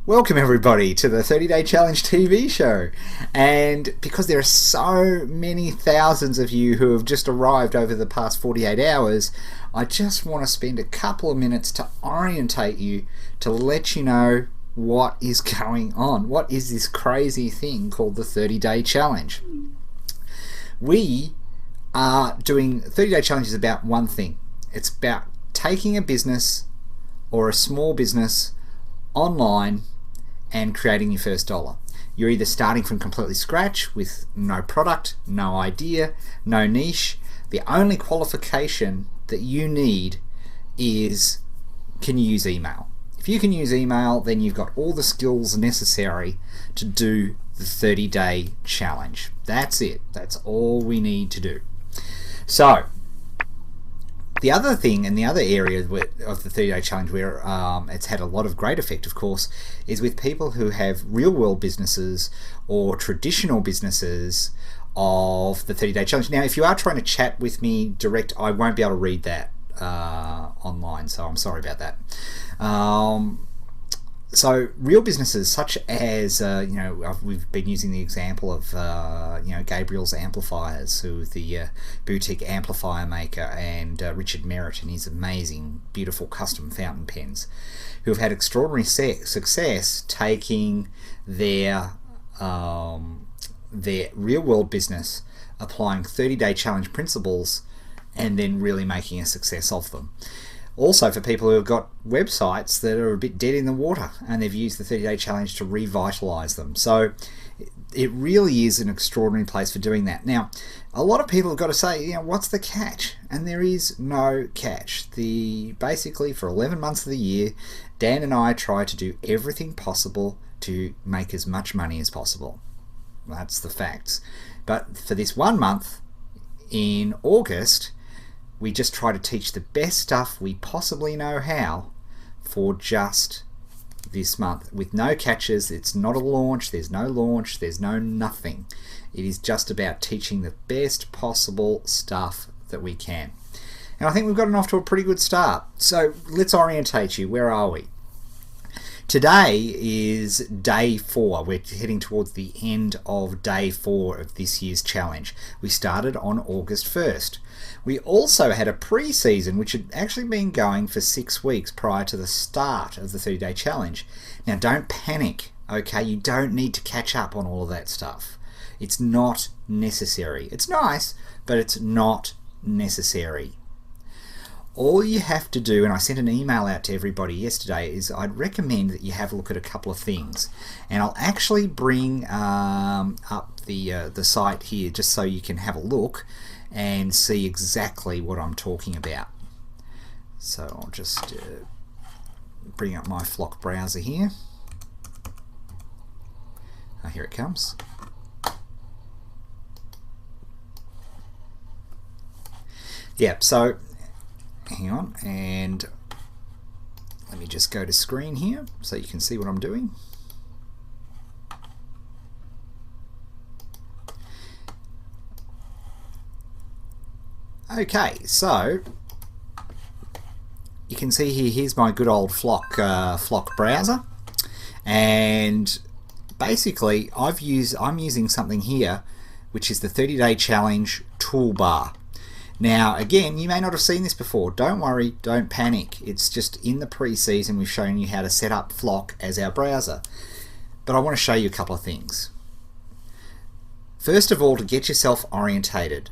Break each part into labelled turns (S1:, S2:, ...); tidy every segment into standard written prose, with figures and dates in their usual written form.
S1: Welcome everybody to the 30-Day Challenge TV show. And because there are so many thousands of you who have just arrived over the past 48 hours, I just want to spend a couple of minutes to orientate you, to let you know what is going on. What is this crazy thing called the 30-Day Challenge? We are doing 30-Day Challenges about one thing. It's about taking a business or a small business online and creating your first dollar. You're either starting from completely scratch with no product, no idea, no niche. The only qualification that you need is, can you use email? If you can use email, then you've got all the skills necessary to do the 30-day challenge. That's it. That's all we need to do. So the other thing, and the other area of the 30-day challenge where it's had a lot of great effect, of course, is with people who have real-world businesses or traditional businesses of the 30-day challenge. Now, if you are trying to chat with me direct, I won't be able to read that online, so I'm sorry about that. So real businesses such as, we've been using the example of, Gabriel's Amplifiers, who's the boutique amplifier maker, and Richard Merritt and his amazing, beautiful custom fountain pens, who have had extraordinary success taking their real-world business, applying 30-day challenge principles, and then really making a success of them. Also, for people who have got websites that are a bit dead in the water and they've used the 30-day challenge to revitalize them. So it really is an extraordinary place for doing that. Now, a lot of people have got to say, what's the catch? And there is no catch. Basically, for 11 months of the year, Dan and I try to do everything possible to make as much money as possible. That's the facts. But for this 1 month in August, we just try to teach the best stuff we possibly know how for just this month, with no catches. It's not a launch, there's no nothing. It is just about teaching the best possible stuff that we can. And I think we've gotten off to a pretty good start. So let's orientate you. Where are we? Today is day 4. We're heading towards the end of day 4 of this year's challenge. We started on August 1st. We also had a pre-season which had actually been going for 6 weeks prior to the start of the 30-day challenge. Now, don't panic, okay? You don't need to catch up on all of that stuff. It's not necessary. It's nice, but it's not necessary. All you have to do, and I sent an email out to everybody yesterday, is I'd recommend that you have a look at a couple of things. And I'll actually bring up the site here just so you can have a look and see exactly what I'm talking about. So I'll just bring up my Flock browser here. Here it comes. Yeah, so hang on, and let me just go to screen here so you can see what I'm doing. Okay, so you can see here, here's my good old Flock browser, and basically I'm using something here which is the 30-day challenge toolbar. Now, again, you may not have seen this before. Don't worry, don't panic. It's just in the pre-season we've shown you how to set up Flock as our browser. But I want to show you a couple of things. First of all, to get yourself orientated.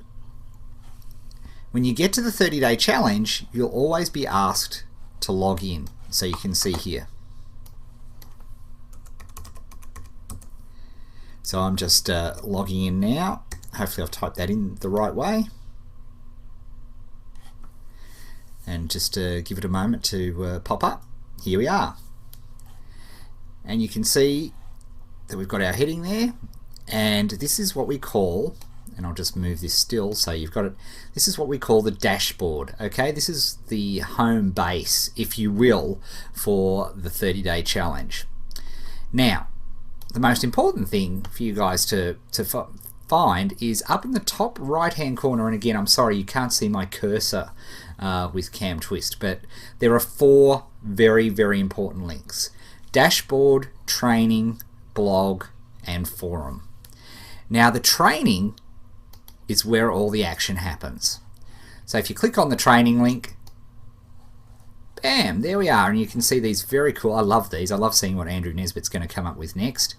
S1: When you get to the 30-day challenge, you'll always be asked to log in. So you can see here. So I'm just logging in now. Hopefully I've typed that in the right way. And just give it a moment to pop up. Here we are. And you can see that we've got our heading there. And this is what we call, and I'll just move this still so you've got it, this is what we call the dashboard. Okay, this is the home base, if you will, for the 30-day challenge. Now, the most important thing for you guys to find is up in the top right hand corner, and again, I'm sorry you can't see my cursor with CamTwist, but there are 4 very, very important links. dashboard, training, blog, and forum. Now the training is where all the action happens. So if you click on the training link, bam, there we are, and you can see these very cool, I love these, I love seeing what Andrew Nesbitt's going to come up with next.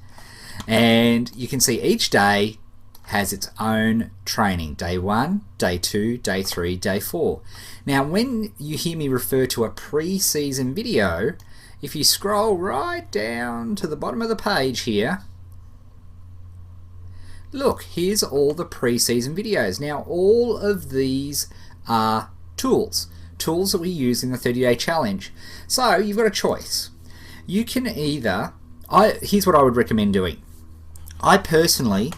S1: And you can see each day has its own training. Day 1, Day 2, Day 3, Day 4. Now when you hear me refer to a pre-season video, if you scroll right down to the bottom of the page here, look, here's all the pre-season videos. Now all of these are tools that we use in the 30-day challenge. So you've got a choice. You can either, here's what I would recommend doing. I personally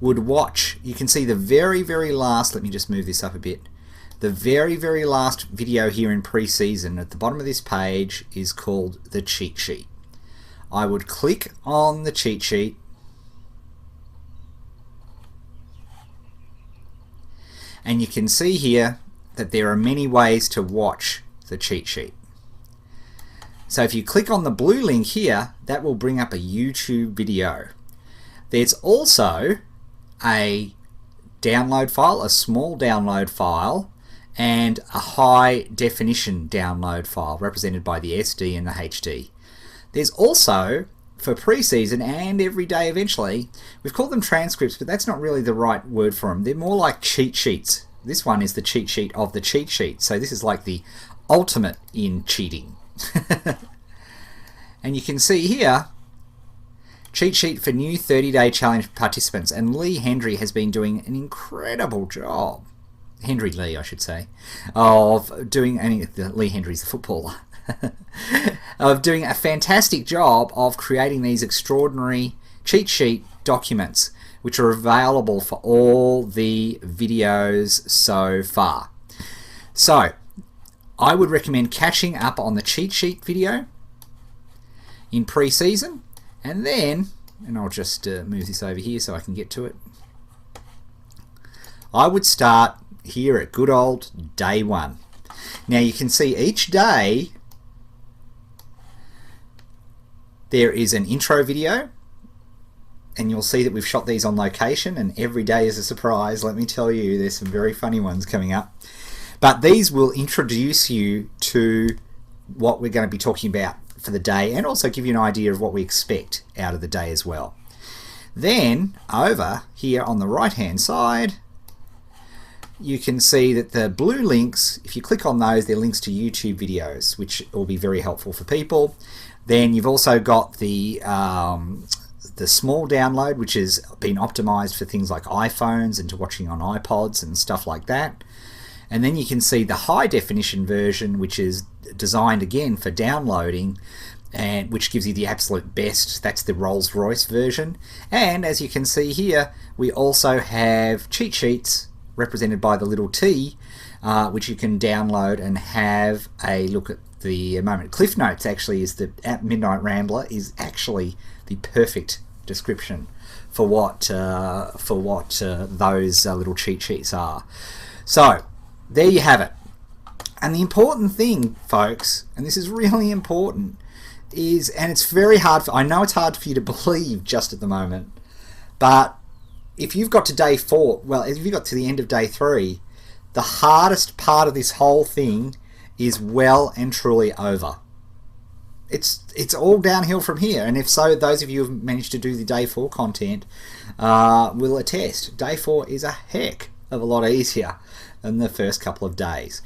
S1: would watch, you can see the very last, let me just move this up a bit, the very last video here in pre-season at the bottom of this page is called the cheat sheet. I would click on the cheat sheet, and you can see here that there are many ways to watch the cheat sheet. So if you click on the blue link here, that will bring up a YouTube video. There's also a download file, a small download file, and a high definition download file represented by the SD and the HD. There's also, for pre-season and every day eventually, we've called them transcripts, but that's not really the right word for them. They're more like cheat sheets. This one is the cheat sheet of the cheat sheet. So this is like the ultimate in cheating. And you can see here, cheat sheet for new 30-day challenge participants. And Lee Hendry has been doing an incredible job. Hendry Lee, I should say, of doing, and Lee Hendry's the footballer, of doing a fantastic job of creating these extraordinary cheat sheet documents, which are available for all the videos so far. So I would recommend catching up on the cheat sheet video in pre-season, and then, and I'll just move this over here so I can get to it, I would start here at good old day 1. Now you can see each day there is an intro video, and you'll see that we've shot these on location, and every day is a surprise. Let me tell you, there's some very funny ones coming up. But these will introduce you to what we're going to be talking about for the day, and also give you an idea of what we expect out of the day as well. Then over here on the right hand side, you can see that the blue links, if you click on those, they're links to YouTube videos, which will be very helpful for people. Then you've also got the small download, which has been optimized for things like iPhones and to watching on iPods and stuff like that. And then you can see the high definition version, which is designed again for downloading, and which gives you the absolute best. That's the Rolls-Royce version. And as you can see here, we also have cheat sheets represented by the little T, which you can download and have a look at the moment. Cliff Notes actually is the Midnight Rambler is actually the perfect description for what those little cheat sheets are. So there you have it. And the important thing, folks, and this is really important, is, and it's very hard, I know it's hard for you to believe just at the moment, but if you've got to day 4, well, if you've got to the end of day 3, the hardest part of this whole thing is well and truly over. It's all downhill from here, and if so, those of you who have managed to do the day 4 content will attest. Day 4 is a heck of a lot easier than the first couple of days.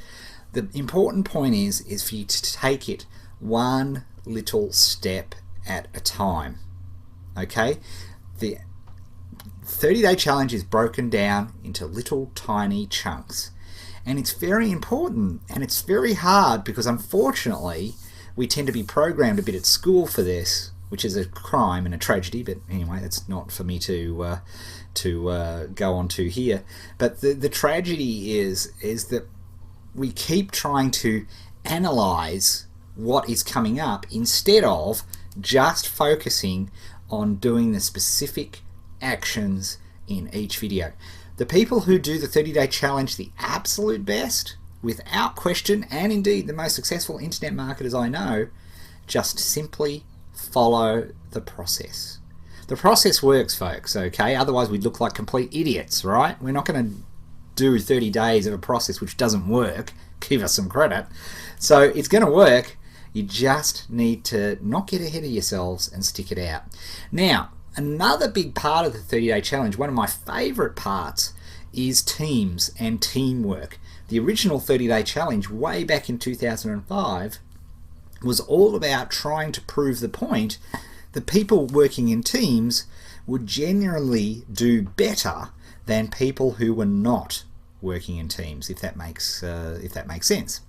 S1: The important point is for you to take it one little step at a time. Okay? The 30-day challenge is broken down into little tiny chunks, and it's very important, and it's very hard because unfortunately we tend to be programmed a bit at school for this, which is a crime and a tragedy, but anyway, that's not for me to go on to here. But the tragedy is that we keep trying to analyze what is coming up instead of just focusing on doing the specific actions in each video. The people who do the 30-day challenge the absolute best, without question, and indeed the most successful internet marketers I know, just simply follow the process. The process works, folks, okay? Otherwise we'd look like complete idiots, right? We're not going to do 30 days of a process which doesn't work. Give us some credit. So it's going to work. You just need to not get ahead of yourselves and stick it out. Now, another big part of the 30-day challenge, one of my favorite parts, is teams and teamwork. The original 30-day challenge way back in 2005 was all about trying to prove the point that people working in teams would generally do better than people who were not working in teams, if that makes sense.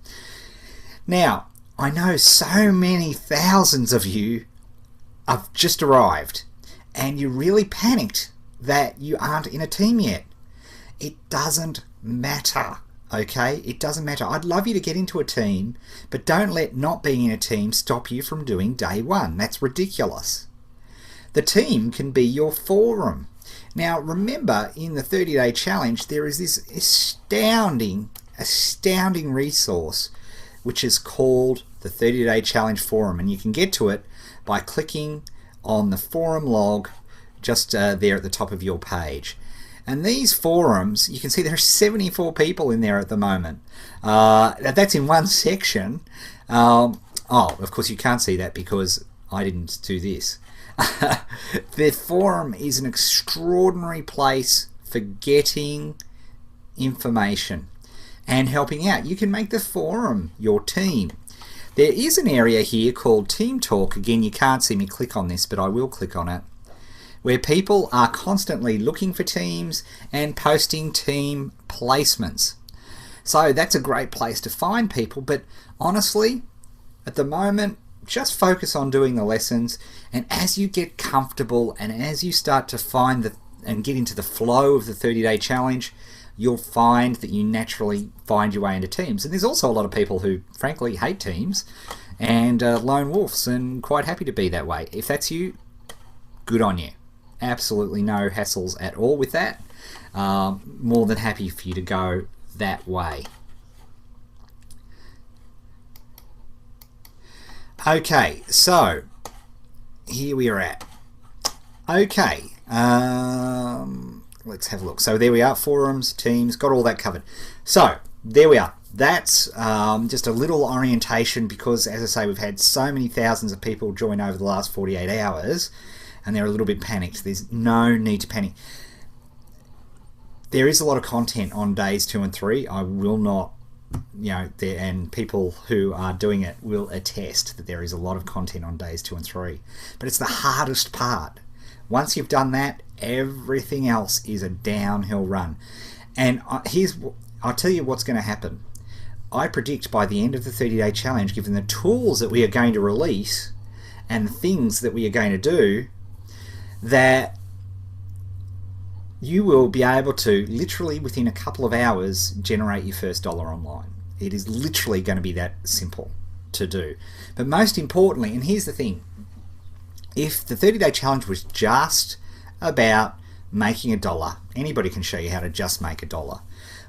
S1: Now, I know so many thousands of you have just arrived and you're really panicked that you aren't in a team yet. It doesn't matter, okay? It doesn't matter. I'd love you to get into a team, but don't let not being in a team stop you from doing day one. That's ridiculous. The team can be your forum. Now, remember, in the 30-day challenge, there is this astounding resource which is called the 30-day challenge forum, and you can get to it by clicking on the forum log just there at the top of your page. And these forums, you can see there are 74 people in there at the moment. That's in one section. Oh, of course you can't see that because I didn't do this. The forum is an extraordinary place for getting information and helping out. You can make the forum your team. There is an area here called Team Talk. Again, you can't see me click on this, but I will click on it, where people are constantly looking for teams and posting team placements. So that's a great place to find people, but honestly, at the moment, just focus on doing the lessons, and as you get comfortable and as you start to find and get into the flow of the 30-day challenge, you'll find that you naturally find your way into teams. And there's also a lot of people who frankly hate teams and lone wolves and quite happy to be that way. If that's you, good on you. Absolutely no hassles at all with that. More than happy for you to go that way. Okay, so here we are at. Okay, let's have a look. So there we are, forums, teams, got all that covered. So there we are. That's just a little orientation because, as I say, we've had so many thousands of people join over the last 48 hours and they're a little bit panicked. There's no need to panic. There is a lot of content on days 2 and 3. I will not, and people who are doing it will attest that there is a lot of content on days 2 and 3. But it's the hardest part. Once you've done that, everything else is a downhill run. And I'll tell you what's going to happen. I predict by the end of the 30-day challenge, given the tools that we are going to release and the things that we are going to do, that you will be able to literally within a couple of hours generate your first dollar online. It is literally going to be that simple to do. But most importantly, and here's the thing, if the 30-day challenge was just about making $1, anybody can show you how to just make $1.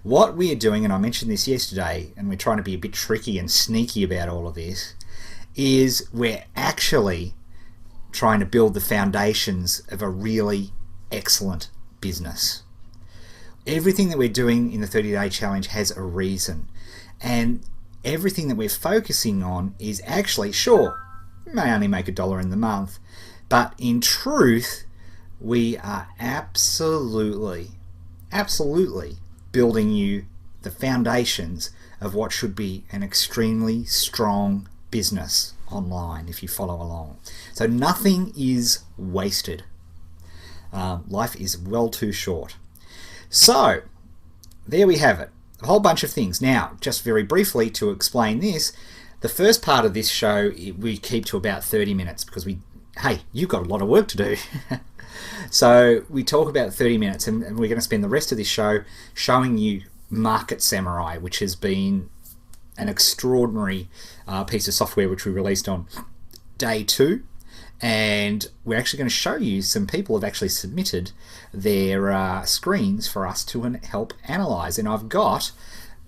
S1: What we are doing, and I mentioned this yesterday, and we're trying to be a bit tricky and sneaky about all of this, is we're actually trying to build the foundations of a really excellent business. Everything that we're doing in the 30-day challenge has a reason, and everything that we're focusing on is actually, sure, we may only make $1 in the month, but in truth, we are absolutely building you the foundations of what should be an extremely strong business online if you follow along. So nothing is wasted. Life is well too short. So there we have it, a whole bunch of things. Now, just very briefly to explain this, the first part of this show we keep to about 30 minutes because you've got a lot of work to do. So we talk about 30 minutes and we're going to spend the rest of this show showing you Market Samurai, which has been an extraordinary piece of software which we released on day 2. And we're actually going to show you some people have actually submitted their screens for us to help analyze. And I've got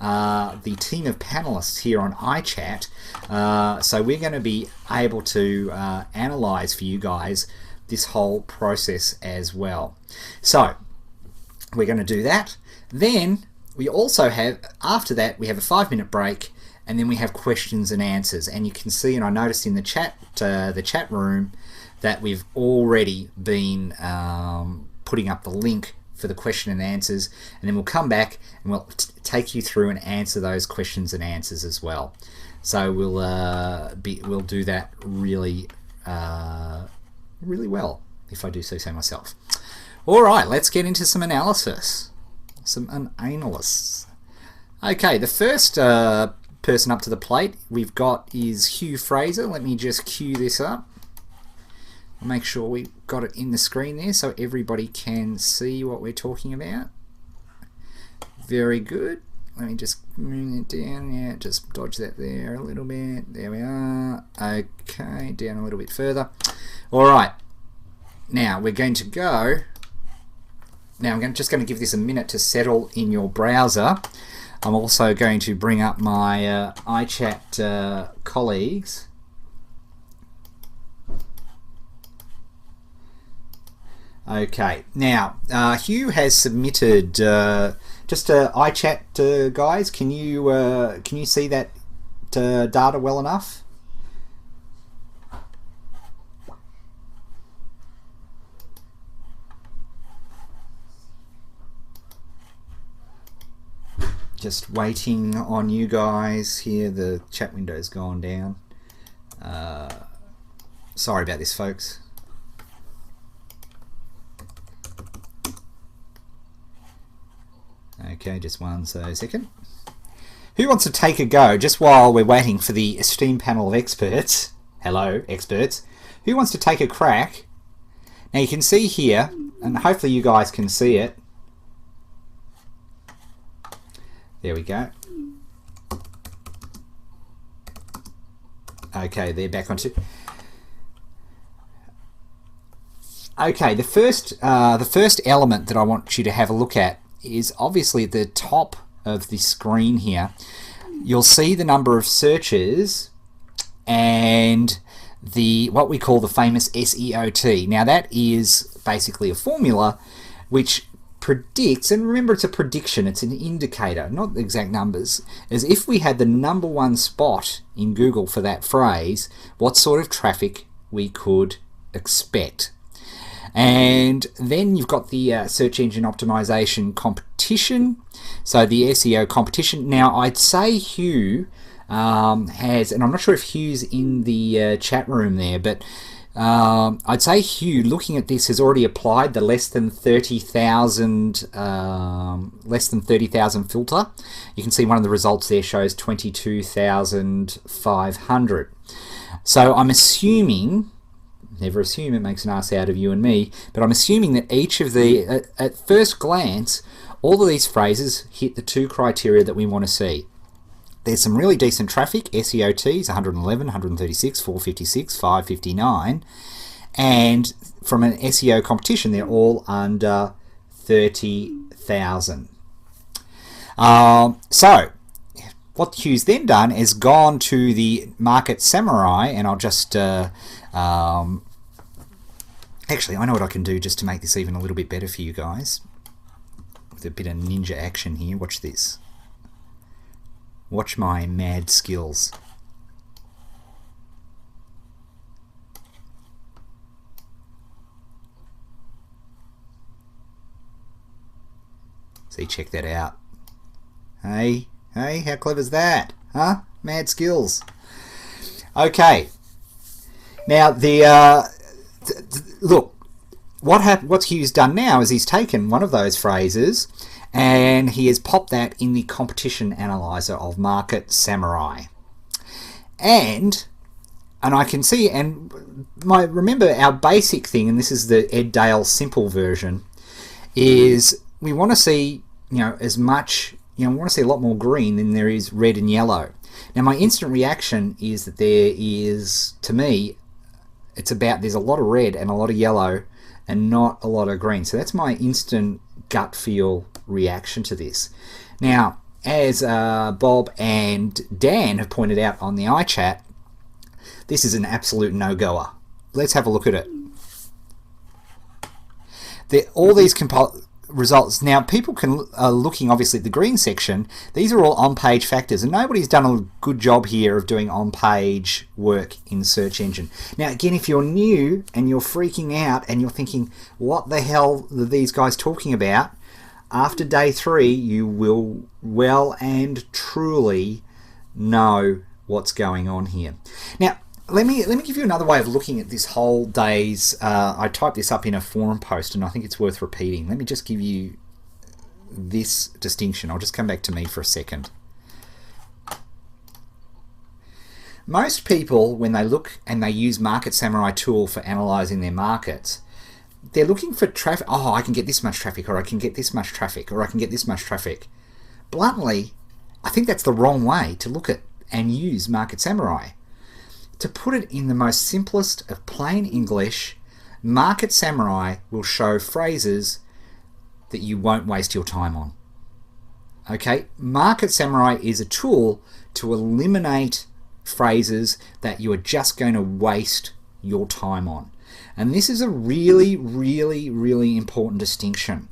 S1: the team of panelists here on iChat. So we're going to be able to analyze for you guys this whole process as well. So we're going to do that. Then we also have, after that, we have a 5-minute break, and then we have questions and answers. And you can see, and I noticed in the chat room, that we've already been putting up the link for the question and answers, and then we'll come back and we'll take you through and answer those questions and answers as well. So we'll do that really really well, if I do say so myself. All right, let's get into some analysis, some analysts. Okay, the first person up to the plate we've got is Hugh Fraser. Let me just cue this up. I'll make sure we got it in the screen there so everybody can see what we're talking about. Very good. Let me just move it down. Yeah, just dodge that there a little bit. There we are. Okay, down a little bit further. All right. Now we're going to go. Now I'm just going to give this a minute to settle in your browser. I'm also going to bring up my iChat colleagues. Okay, now Hugh has submitted just iChat guys. Can you see that data well enough? Just waiting on you guys here. The chat window's gone down. Sorry about this, folks. Okay, just one second. Who wants to take a go just while we're waiting for the esteemed panel of experts? Hello, experts. Who wants to take a crack? Now you can see here, and hopefully you guys can see it. There we go. Okay, they're back on two. Okay, the first element that I want you to have a look at is obviously at the top of the screen here. You'll see the number of searches and what we call the famous SEOT. Now that is basically a formula which predicts, and remember it's a prediction, it's an indicator, not the exact numbers, as if we had the #1 spot in Google for that phrase, what sort of traffic we could expect. And then you've got the search engine optimization competition, so the SEO competition. Now I'd say Hugh has, and I'm not sure if Hugh's in the chat room there, but I'd say Hugh, looking at this, has already applied the less than 30,000 filter. You can see one of the results there shows 22,500. So I'm assuming, never assume, it makes an ass out of you and me, but I'm assuming that each of the, at first glance, all of these phrases hit the 2 criteria that we want to see. There's some really decent traffic, SEOTs, 111, 136, 456, 559, and from an SEO competition, they're all under 30,000. So, what Hugh's then done is gone to the Market Samurai, and I'll just, actually, I know what I can do just to make this even a little bit better for you guys. With a bit of ninja action here, watch this. Watch my mad skills. See, check that out. Hey, how clever's that? Huh? Mad skills. Okay. Now, look, what Hugh's done now is he's taken one of those phrases and he has popped that in the competition analyzer of Market Samurai. And I can see, and remember our basic thing, and this is the Ed Dale simple version, is we want to see, as much, we want to see a lot more green than there is red and yellow. Now my instant reaction is that there is, to me, there's a lot of red and a lot of yellow and not a lot of green. So that's my instant gut feel reaction to this. Now, as Bob and Dan have pointed out on the iChat, this is an absolute no-goer. Let's have a look at it. All these results. Now, people are looking obviously at the green section. These are all on-page factors, and nobody's done a good job here of doing on-page work in search engine. Now, again, if you're new and you're freaking out and you're thinking, what the hell are these guys talking about? After day 3, you will well and truly know what's going on here. Now, let me give you another way of looking at this whole day's. I typed this up in a forum post, and I think it's worth repeating. Let me just give you this distinction. I'll just come back to me for a second. Most people, when they look and they use Market Samurai tool for analyzing their markets, they're looking for traffic. Oh, I can get this much traffic, or I can get this much traffic, or I can get this much traffic. Bluntly, I think that's the wrong way to look at and use Market Samurai. To put it in the most simplest of plain English, Market Samurai will show phrases that you won't waste your time on. Okay, Market Samurai is a tool to eliminate phrases that you are just going to waste your time on. And this is a really, really, really important distinction,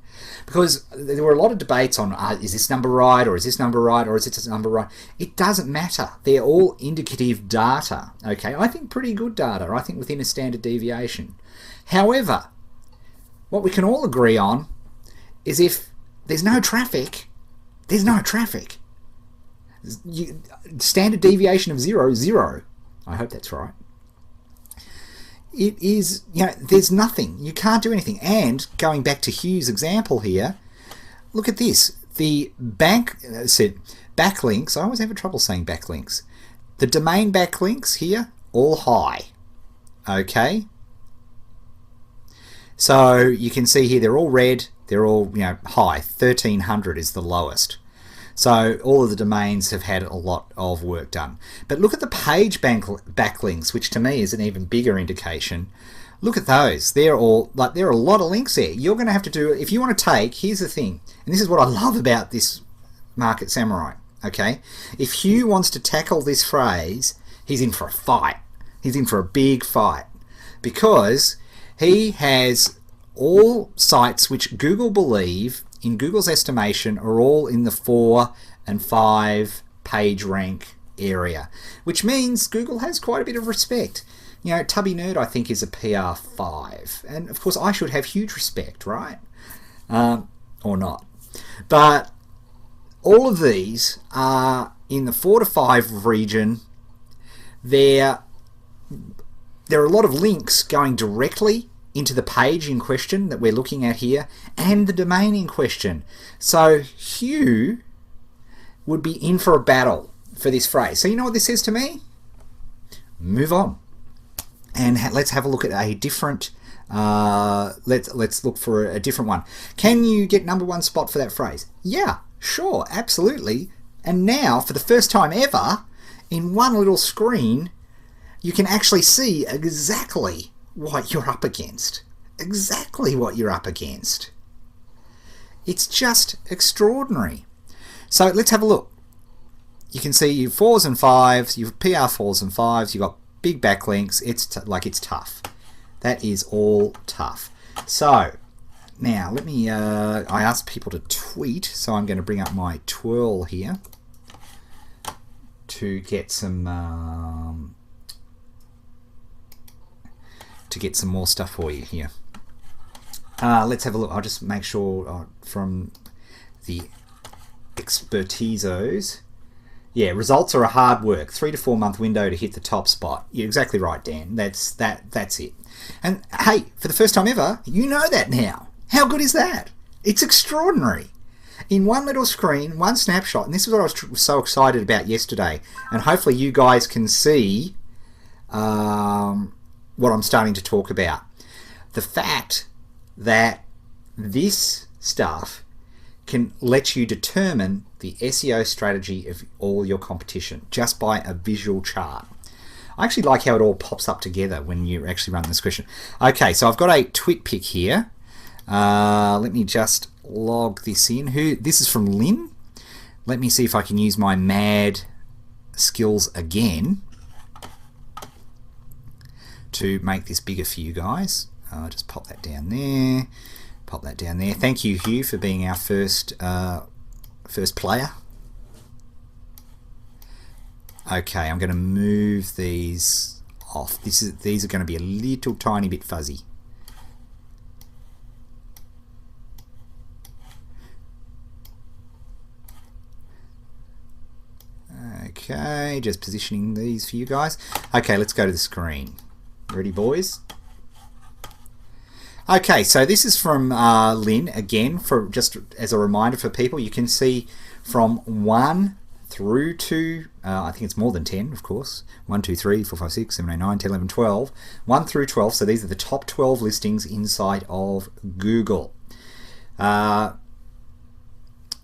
S1: because there were a lot of debates on is this number right, or is this number right, or is this number right? It doesn't matter. They're all indicative data. Okay, I think pretty good data. I think within a standard deviation. However, what we can all agree on is if there's no traffic, there's no traffic. Standard deviation of 0, 0. I hope that's right. It is, there's nothing. You can't do anything. And going back to Hugh's example here, look at this. The backlinks, I always have trouble saying backlinks. The domain backlinks here, all high. Okay? So you can see here they're all red, they're all high. 1300 is the lowest. So all of the domains have had a lot of work done. But look at the page backlinks, which to me is an even bigger indication. Look at those. They're all there are a lot of links there. You're going to have to do, if you want to take, here's the thing, and this is what I love about this Market Samurai. Okay, if Hugh wants to tackle this phrase, he's in for a fight. He's in for a big fight, because he has all sites which Google believe, in Google's estimation, are all in the 4 and 5 page rank area, which means Google has quite a bit of respect. Tubby Nerd, I think, is a PR 5, and of course I should have huge respect, right? Or not. But all of these are in the 4 to 5 region. There are a lot of links going directly into the page in question that we're looking at here, and the domain in question. So Hugh would be in for a battle for this phrase. So you know what this says to me? Move on, and let's have a look at a different. Let's look for a different one. Can you get number 1 spot for that phrase? Yeah, sure, absolutely. And now, for the first time ever, in one little screen, you can actually see exactly what you're up against. Exactly what you're up against. It's just extraordinary. So let's have a look. You can see you've 4s and 5s, you've PR 4s and 5s, you've got big backlinks. It's tough. That is all tough. So now let me, I asked people to tweet, so I'm going to bring up my twirl here to get some more stuff for you here. Let's have a look. I'll just make sure from the expertisos. Yeah, results are a hard work. 3 to 4 month window to hit the top spot. You're exactly right, Dan. That's it. And hey, for the first time ever, you know that now. How good is that? It's extraordinary. In one little screen, one snapshot, and this is what I was so excited about yesterday, and hopefully you guys can see what I'm starting to talk about. The fact that this stuff can let you determine the SEO strategy of all your competition just by a visual chart. I actually like how it all pops up together when you actually run this question. Okay, so I've got a twit pic here. Let me just log this in. This is from Lynn. Let me see if I can use my mad skills again to make this bigger for you guys. I'll just pop that down there. Pop that down there. Thank you, Hugh, for being our first player. Okay, I'm going to move these off. These are going to be a little tiny bit fuzzy. Okay, just positioning these for you guys. Okay, let's go to the screen. Ready, boys? Okay, so this is from Lynn, again, for just as a reminder for people. You can see from 1 through to, I think it's more than 10, of course. 1, 2, 3, 4, 5, 6, 7, 8, 9, 10, 11, 12. 1 through 12, so these are the top 12 listings inside of Google.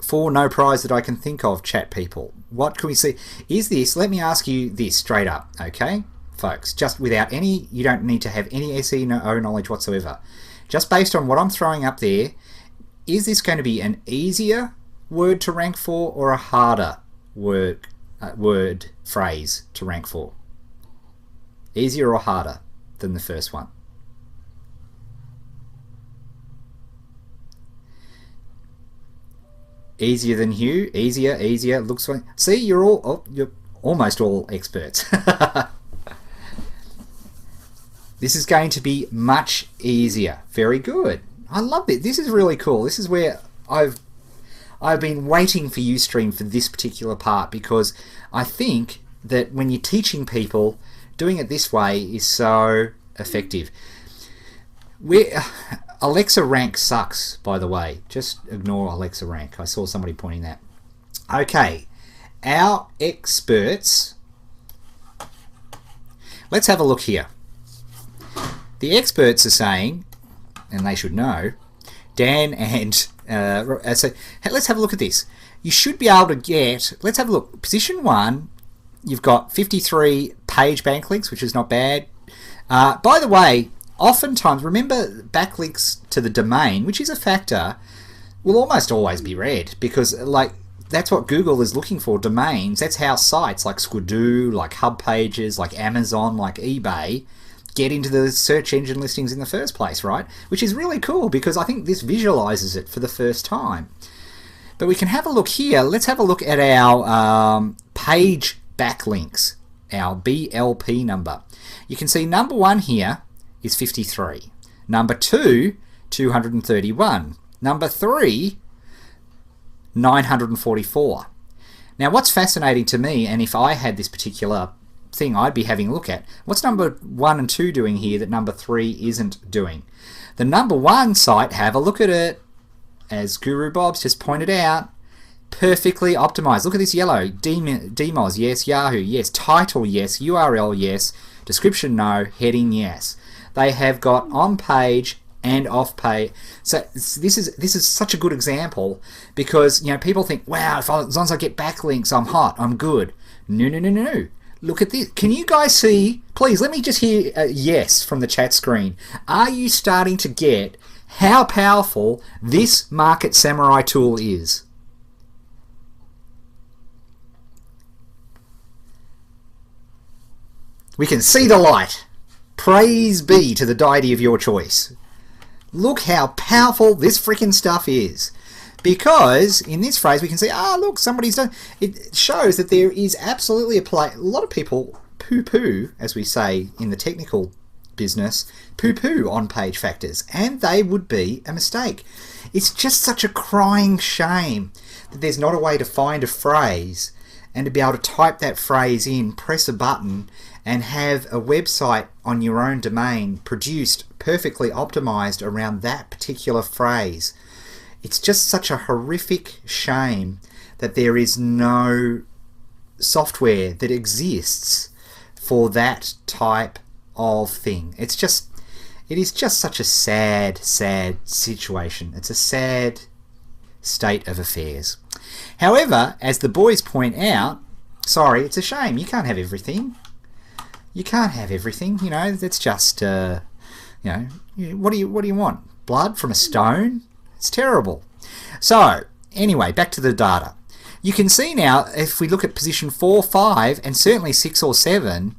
S1: For no prize that I can think of, chat people. What can we see? Is this, let me ask you this straight up, okay, folks, just without any, you don't need to have any SEO knowledge whatsoever. Just based on what I'm throwing up there, is this going to be an easier word to rank for or a harder word phrase to rank for? Easier or harder than the first one? Easier than Hugh? Easier. Looks like. See, you're almost all experts. This is going to be much easier. Very good. I love it. This is really cool. This is where I've been waiting for Ustream for this particular part, because I think that when you're teaching people, doing it this way is so effective. Alexa Rank sucks, by the way. Just ignore Alexa Rank. I saw somebody pointing that. Okay, our experts. Let's have a look here. The experts are saying, and they should know, Dan and so let's have a look at this. You should be able to get, let's have a look. Position 1, you've got 53 page backlinks, which is not bad. By the way, oftentimes, remember, backlinks to the domain, which is a factor, will almost always be read, because like that's what Google is looking for, domains. That's how sites like Squidoo, like Hub Pages, like Amazon, like eBay get into the search engine listings in the first place, right? Which is really cool, because I think this visualizes it for the first time. But we can have a look here. Let's have a look at our page backlinks, our BLP number. You can see number 1 here is 53. Number 2, 231. Number 3, 944. Now what's fascinating to me, and if I had this particular thing I'd be having a look at, what's number 1 and 2 doing here that number 3 isn't doing? The number 1 site, have a look at it, as Guru Bob's just pointed out, perfectly optimized. Look at this yellow. DMOZ, yes. Yahoo, yes. Title, yes. URL, yes. Description, no. Heading, yes. They have got on page and off page. So this is such a good example, because people think, wow, as long as I get backlinks, I'm hot, I'm good. No. Look at this. Can you guys see? Please let me just hear a yes from the chat screen. Are you starting to get how powerful this Market Samurai tool is? We can see the light. Praise be to the deity of your choice. Look how powerful this freaking stuff is. Because in this phrase we can see, look, somebody's done. It shows that there is absolutely a lot of people poo-poo, as we say in the technical business, poo-poo on page factors, and they would be a mistake. It's just such a crying shame that there's not a way to find a phrase and to be able to type that phrase in, press a button, and have a website on your own domain produced perfectly optimized around that particular phrase. It's just such a horrific shame that there is no software that exists for that type of thing. It is just such a sad situation. It's a sad state of affairs. However, as the boys point out, sorry, it's a shame. You can't have everything. You can't have everything. It's just, what do you want? Blood from a stone? It's terrible. So, anyway, back to the data. you can see now, if we look at position 4, 5, and certainly 6 or 7,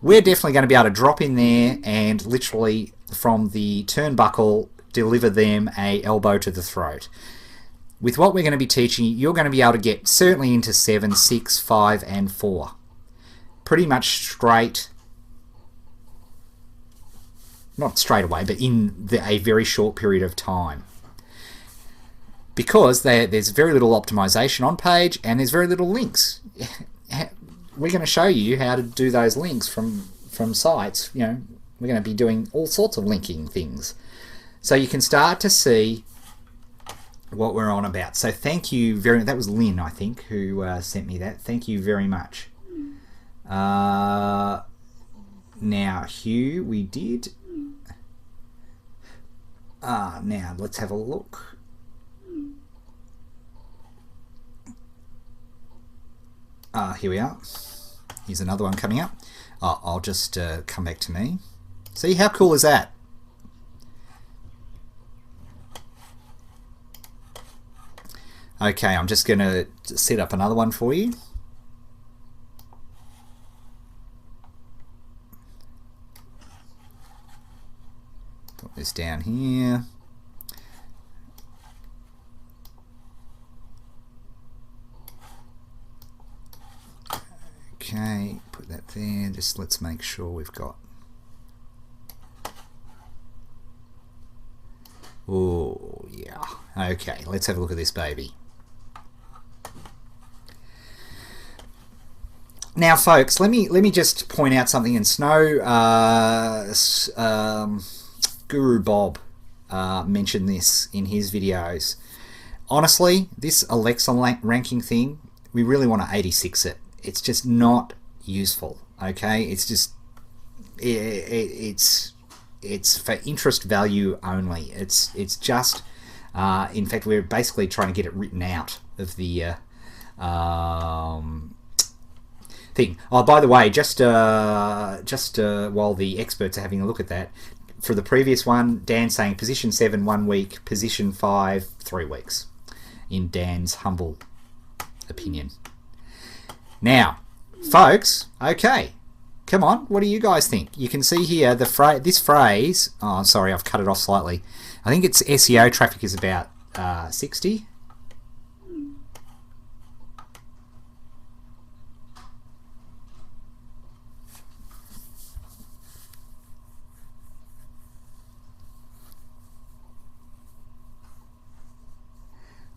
S1: we're definitely going to be able to drop in there and literally from the turnbuckle deliver them a elbow to the throat. With what we're going to be teaching, you're going to be able to get certainly into 7, 6, 5, and 4. Pretty much straight, not straight away, but in a very short period of time. Because there's very little optimization on page and there's very little links. We're going to show you how to do those links from sites. You know, we're going to be doing all sorts of linking things. So you can start to see what we're on about. So thank you very much. That was Lynn, I think, who sent me that. Thank you very much. Now, Hugh, we did. Now, let's have a look. Here we are. Here's another one coming up. I'll just come back to me. See, how cool is that? Okay, I'm just going to set up another one for you. Put this down here. Okay, put that there. Just let's make sure we've got. Oh, yeah. Okay, let's have a look at this baby. Now, folks, let me just point out something. And Snow Guru Bob mentioned this in his videos. Honestly, this Alexa ranking thing, we really want to 86 it. It's just not useful. Okay, it's just it's for interest value only. It's just in fact we're basically trying to get it written out of the thing. Oh, by the way, just while the experts are having a look at that, for the previous one, Dan's saying position 7 1 week, position 5 3 weeks, in Dan's humble opinion. Now, folks, okay, come on, what do you guys think? You can see here this phrase. Oh, sorry, I've cut it off slightly. I think it's SEO traffic is about 60.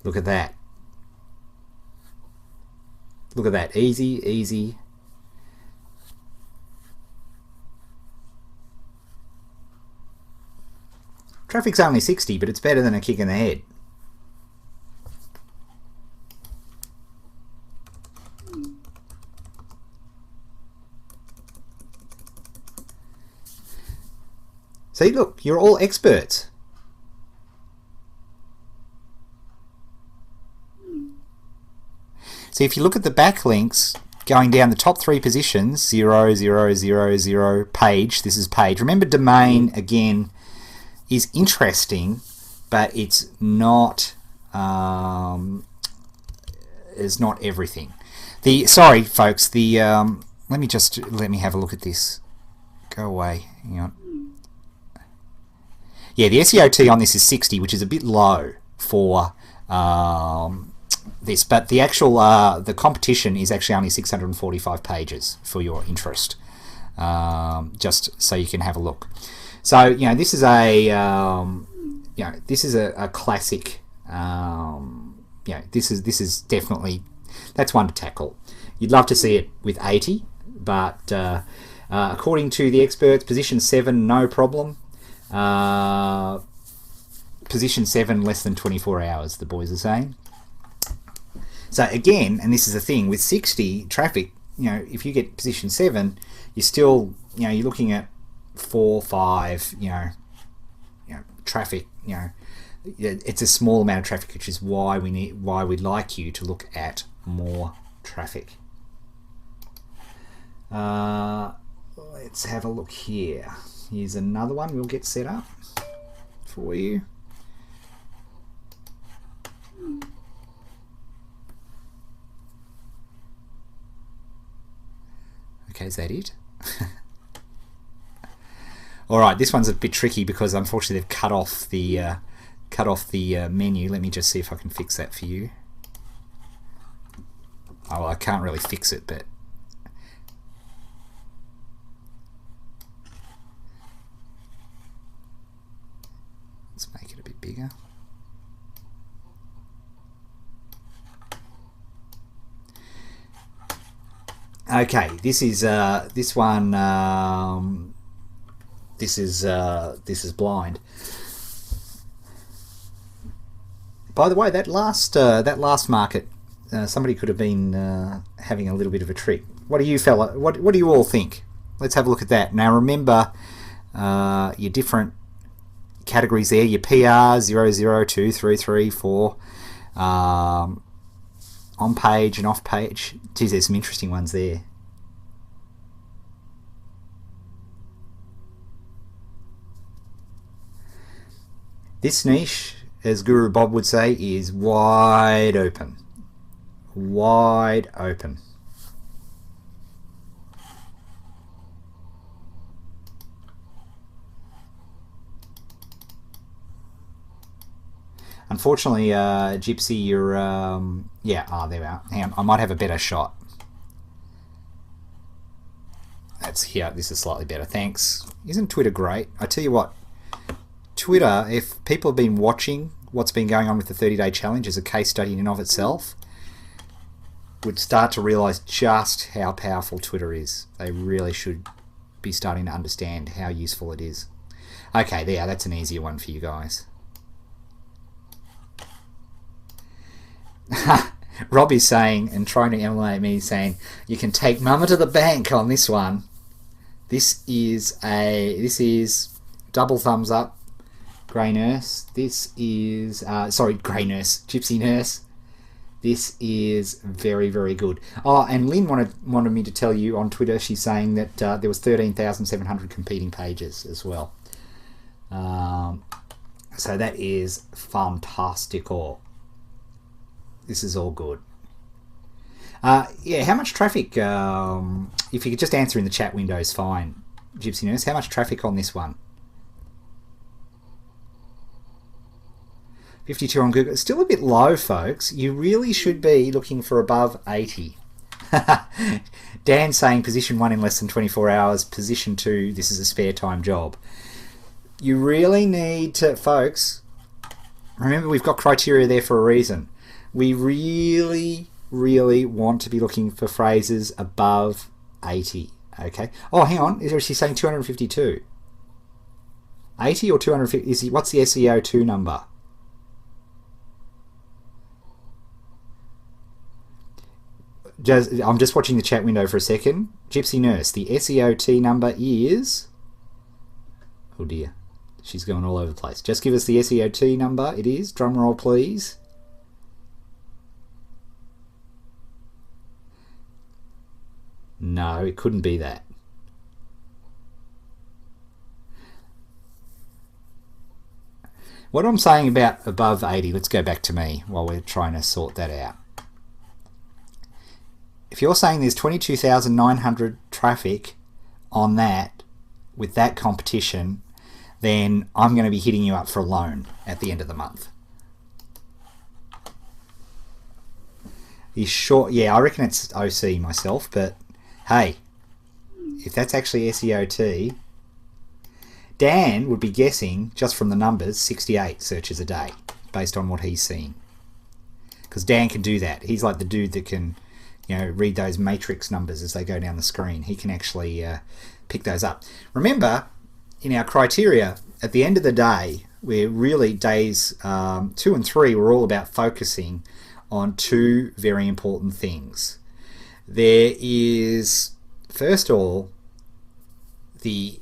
S1: Look at that. Look at that. Easy, easy. Traffic's only 60, but it's better than a kick in the head. See, look, you're all experts. See, if you look at the backlinks going down the top 3 positions, 0, 0, 0, 0, page, this is page. Remember, domain, again, is interesting, but it's not everything. Sorry, folks, let me have a look at this. Go away, hang on. Yeah, the SEOT on this is 60, which is a bit low for this, but the actual the competition is actually only 645 pages for your interest, just so you can have a look. So this is a classic. This is definitely, that's one to tackle. You'd love to see it with 80, but according to the experts, position 7 no problem. Position 7 less than 24 hours, the boys are saying. So again, and this is the thing with 60 traffic, if you get position 7, you're still, you're looking at 4, 5, traffic. It's a small amount of traffic, which is why we'd like you to look at more traffic. Let's have a look here. Here's another one we'll get set up for you. Okay, is that it? Alright, this one's a bit tricky because unfortunately they've cut off the menu. Let me just see if I can fix that for you. Oh, well, I can't really fix it, but let's make it a bit bigger. Okay, this is this one. This is blind. By the way, that last market, somebody could have been having a little bit of a trick. What do you What do you all think? Let's have a look at that. Now remember your different categories there. Your PR 0, 0, 2, 3, 3, 4. On page and off page. Geez, there's some interesting ones there. This niche, as Guru Bob would say, is wide open. Wide open. Unfortunately, Gypsy, you're yeah. Oh, there we are. Hang on, I might have a better shot. That's here. This is slightly better. Thanks. Isn't Twitter great? I tell you what, Twitter. If people have been watching what's been going on with the 30-day challenge as a case study in and of itself, would start to realise just how powerful Twitter is. They really should be starting to understand how useful it is. Okay, there. That's an easier one for you guys. Robbie's saying, and trying to emulate me, saying you can take Mama to the bank on this one. This is double thumbs up, Grey Nurse. This is sorry, Grey Nurse, Gypsy Nurse. This is very, very good. Oh, and Lynn wanted me to tell you on Twitter. She's saying that there was 13,700 competing pages as well. So that is fantastical. This is all good. Yeah, how much traffic, if you could just answer in the chat window is fine, Gypsy Nurse, how much traffic on this one? 52 on Google. It's still a bit low, folks. You really should be looking for above 80. Dan saying position 1 in less than 24 hours, position 2, this is a spare time job. You really need to, folks, remember we've got criteria there for a reason. We really, really want to be looking for phrases above 80. Okay. Oh, hang on. Is she saying 252? 80 or 250? What's the SEO2 number? I'm just watching the chat window for a second. Gypsy Nurse, the SEO2 number is... Oh dear. She's going all over the place. Just give us the SEO2 number. It is. Drum roll, please. No, it couldn't be that. What I'm saying about above 80, let's go back to me while we're trying to sort that out. If you're saying there's 22,900 traffic on that with that competition, then I'm going to be hitting you up for a loan at the end of the month. You sure? Yeah, I reckon it's OC myself, but hey, if that's actually SEOT, Dan would be guessing, just from the numbers, 68 searches a day, based on what he's seen. Because Dan can do that. He's like the dude that can, you know, read those matrix numbers as they go down the screen. He can actually pick those up. Remember, in our criteria, at the end of the day, we're really days 2 and 3, we're all about focusing on 2 very important things. There is, first of all,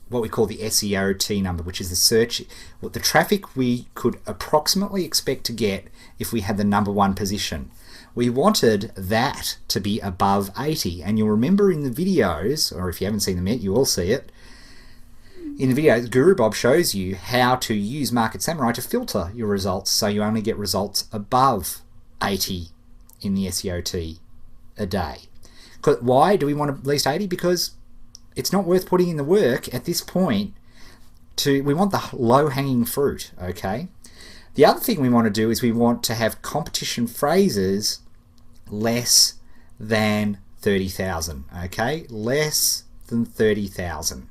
S1: what we call the SEOT number, which is the traffic we could approximately expect to get if we had the number 1 position. We wanted that to be above 80, and you'll remember in the videos, or if you haven't seen them yet, you will see it. In the videos, Guru Bob shows you how to use Market Samurai to filter your results so you only get results above 80 in the SEOT a day. Why do we want at least 80? Because it's not worth putting in the work at this point. We want the low-hanging fruit, okay? The other thing we want to do is we want to have competition phrases less than 30,000, okay? Less than 30,000.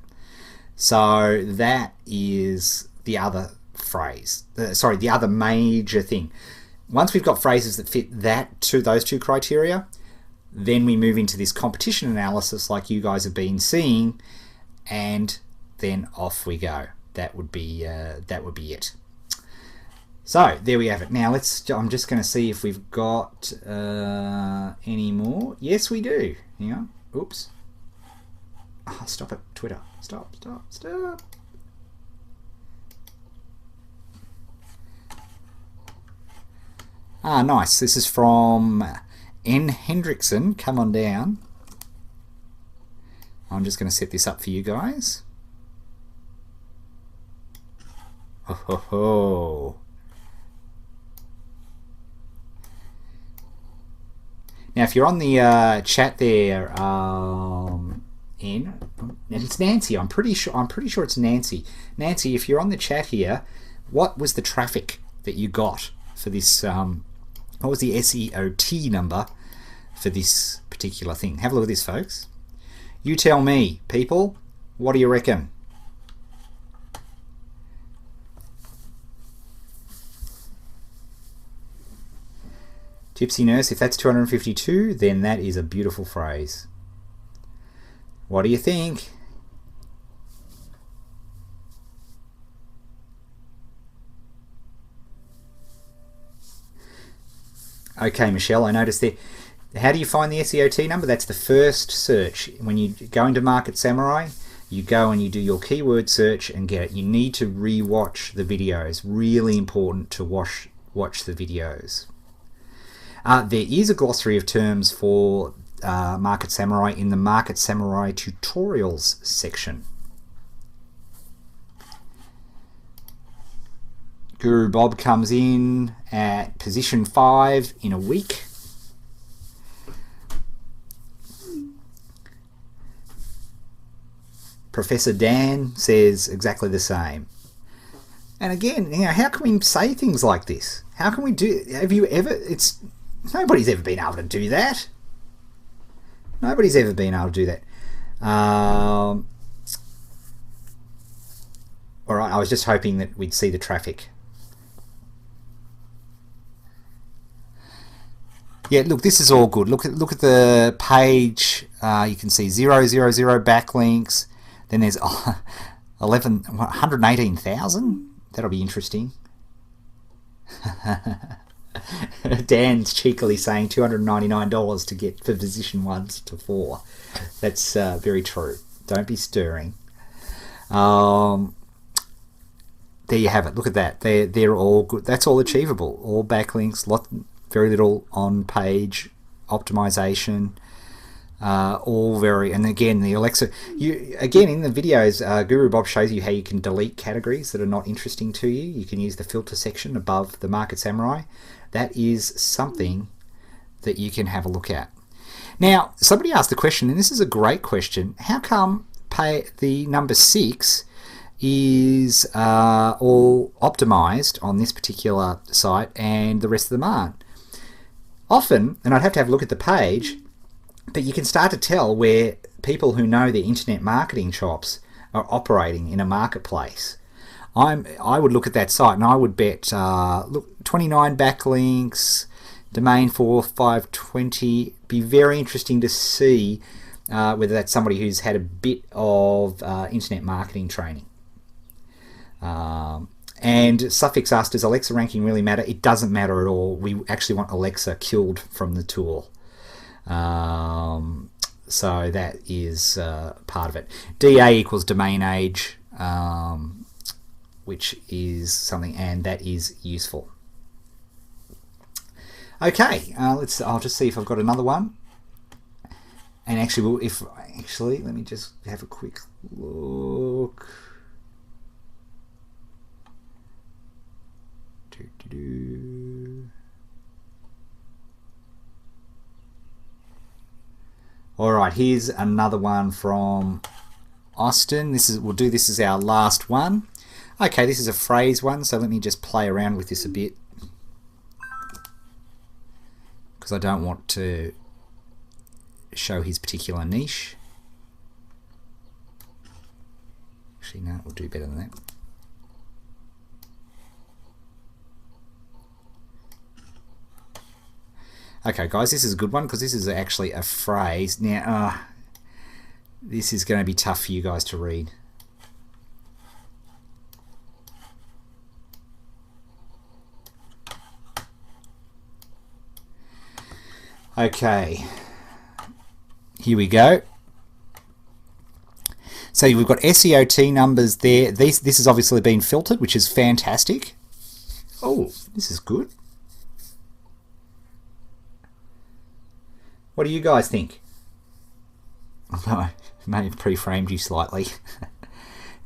S1: So that is the other phrase. The other major thing. Once we've got phrases that fit those two criteria, then we move into this competition analysis like you guys have been seeing, and then off we go. That would be it. So there we have it. Now I'm just going to see if we've got any more. Yes, we do. Hang on. Oops. Oh, stop it, Twitter. Stop. Ah, nice. This is from N. Hendrickson. Come on down. I'm just going to set this up for you guys. Ho ho ho. Now, if you're on the chat there, and it's Nancy. I'm pretty sure it's Nancy. Nancy, if you're on the chat here, what was the traffic that you got for this? What was the SEOT number for this particular thing? Have a look at this, folks. You tell me, people. What do you reckon? Gypsy Nurse, if that's 252, then that is a beautiful phrase. What do you think? Okay, Michelle, I noticed there. How do you find the SEOT number? That's the first search. When you go into Market Samurai, you go and you do your keyword search and get it. You need to re-watch the videos. Really important to watch the videos. There is a glossary of terms for Market Samurai in the Market Samurai tutorials section. Guru Bob comes in at position 5 in a week. Professor Dan says exactly the same. And again, how can we say things like this? How can we do? Have you ever? Nobody's ever been able to do that. Nobody's ever been able to do that. All right, I was just hoping that we'd see the traffic. Yeah, look, this is all good. Look at the page. You can see 000 backlinks. Then there's 118,000. That'll be interesting. Dan's cheekily saying $299 to get for position 1 to 4. That's very true. Don't be stirring. There you have it. Look at that. They're all good. That's all achievable. All backlinks. Very little on-page optimization. All very, and again the Alexa. Again in the videos, Guru Bob shows you how you can delete categories that are not interesting to you. You can use the filter section above the Market Samurai. That is something that you can have a look at. Now, somebody asked the question, and this is a great question. How come the number 6 is all optimized on this particular site and the rest of them aren't? Often, and I'd have to have a look at the page, but you can start to tell where people who know their internet marketing chops are operating in a marketplace. I would look at that site and I would bet, look, 29 backlinks, domain for 520. Be very interesting to see whether that's somebody who's had a bit of internet marketing training. And Suffix asked, does Alexa ranking really matter? It doesn't matter at all. We actually want Alexa killed from the tool. So that is part of it. DA equals domain age, which is something, and that is useful. Okay, I'll just see if I've got another one. And actually, let me just have a quick look. All right, here's another one from Austin. We'll do this as our last one. Okay, this is a phrase one, so let me just play around with this a bit, because I don't want to show his particular niche. Actually, no, we'll do better than that. Okay, guys, this is a good one because this is actually a phrase. Now, this is going to be tough for you guys to read. Okay, here we go. So we've got SEOT numbers there. This has obviously been filtered, which is fantastic. Oh, this is good. What do you guys think? I may have pre-framed you slightly.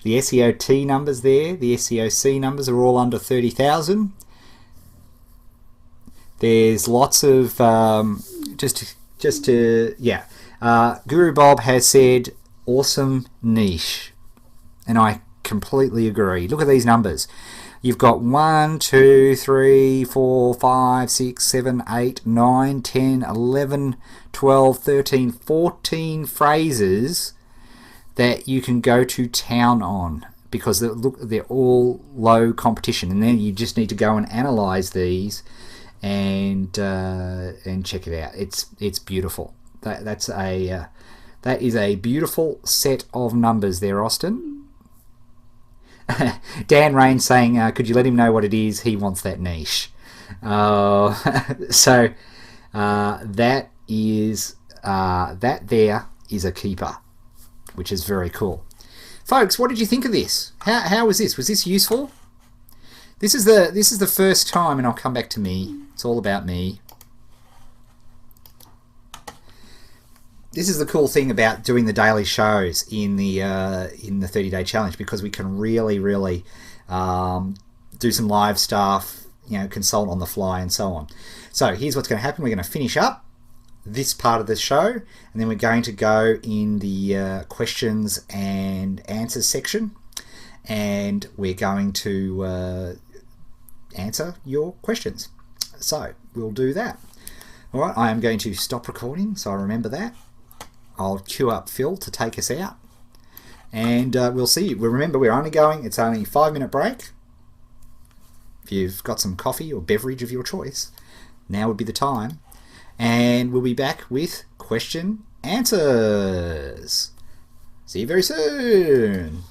S1: The SEOT numbers there, the SEOC numbers are all under 30,000. There's lots of Guru Bob has said awesome niche, and I completely agree. Look at these numbers. You've got 1, 2, 3, 4, 5, 6, 7, 8, 9, 10, 11, 12, 13, 14 phrases that you can go to town on, because they're all low competition, and then you just need to go and analyze these and check it out. It's beautiful. That is a beautiful set of numbers there, Austin. Dan Rain saying, could you let him know what it is? He wants that niche. So that there is a keeper, which is very cool. Folks, what did you think of this? How was this? Was this useful? This is the first time, and I'll come back to me. It's all about me. This is the cool thing about doing the daily shows in the 30-day challenge, because we can really do some live stuff, consult on the fly and so on. So here's what's going to happen. We're going to finish up this part of the show, and then we're going to go in the questions and answers section, and we're going to answer your questions. So we'll do that. All right, I am going to stop recording, so I remember that. I'll queue up Phil to take us out, and we'll see you. Remember, it's only a 5-minute break. If you've got some coffee or beverage of your choice, now would be the time. And we'll be back with question answers. See you very soon.